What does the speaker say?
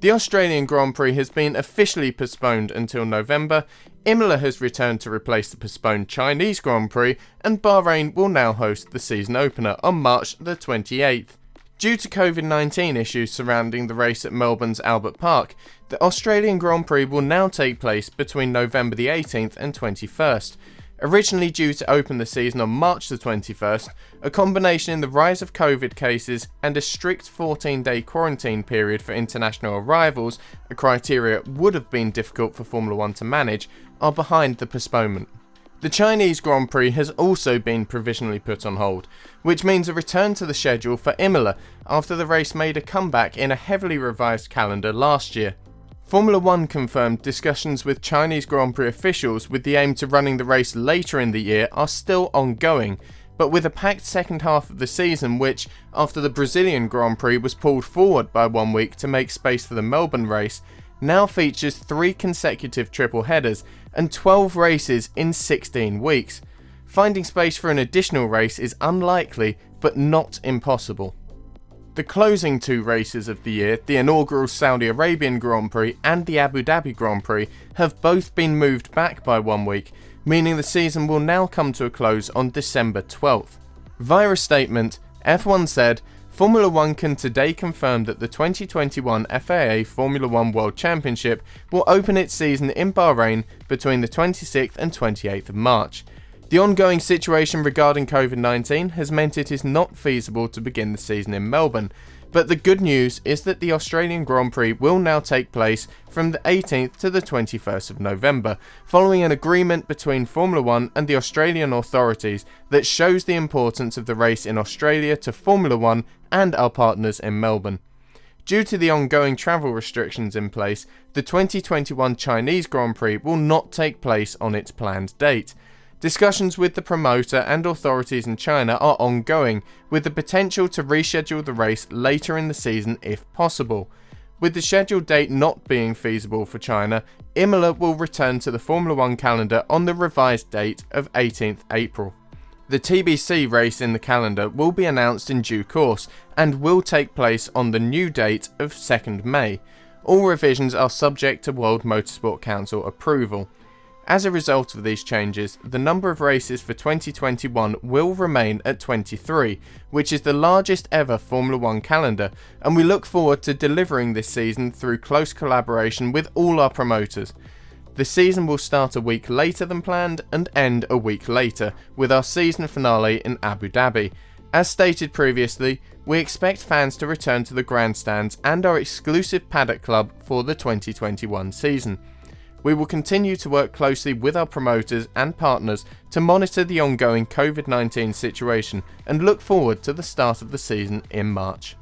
The Australian Grand Prix has been officially postponed until November, Imola has returned to replace the postponed Chinese Grand Prix, and Bahrain will now host the season opener on March the 28th. Due to COVID-19 issues surrounding the race at Melbourne's Albert Park, the Australian Grand Prix will now take place between November the 18th and 21st. Originally due to open the season on March the 21st, a combination in the rise of COVID cases and a strict 14-day quarantine period for international arrivals, a criteria would have been difficult for Formula 1 to manage, are behind the postponement. The Chinese Grand Prix has also been provisionally put on hold, which means a return to the schedule for Imola after the race made a comeback in a heavily revised calendar last year. Formula 1 confirmed discussions with Chinese Grand Prix officials with the aim to running the race later in the year are still ongoing, but with a packed second half of the season which, after the Brazilian Grand Prix was pulled forward by 1 week to make space for the Melbourne race, now features 3 consecutive triple headers and 12 races in 16 weeks. Finding space for an additional race is unlikely, but not impossible. The closing 2 races of the year, the inaugural Saudi Arabian Grand Prix and the Abu Dhabi Grand Prix, have both been moved back by 1 week, meaning the season will now come to a close on December 12th. Via a statement, F1 said, Formula 1 can today confirm that the 2021 FIA Formula 1 World Championship will open its season in Bahrain between the 26th and 28th of March. The ongoing situation regarding COVID-19 has meant it is not feasible to begin the season in Melbourne, but the good news is that the Australian Grand Prix will now take place from the 18th to the 21st of November, following an agreement between Formula 1 and the Australian authorities that shows the importance of the race in Australia to Formula 1 and our partners in Melbourne. Due to the ongoing travel restrictions in place, the 2021 Chinese Grand Prix will not take place on its planned date. Discussions with the promoter and authorities in China are ongoing, with the potential to reschedule the race later in the season if possible. With the scheduled date not being feasible for China, Imola will return to the Formula 1 calendar on the revised date of 18th April. The TBC race in the calendar will be announced in due course and will take place on the new date of 2nd May. All revisions are subject to World Motorsport Council approval. As a result of these changes, the number of races for 2021 will remain at 23, which is the largest ever Formula 1 calendar, and we look forward to delivering this season through close collaboration with all our promoters. The season will start a week later than planned and end a week later, with our season finale in Abu Dhabi. As stated previously, we expect fans to return to the grandstands and our exclusive paddock club for the 2021 season. We will continue to work closely with our promoters and partners to monitor the ongoing COVID-19 situation and look forward to the start of the season in March.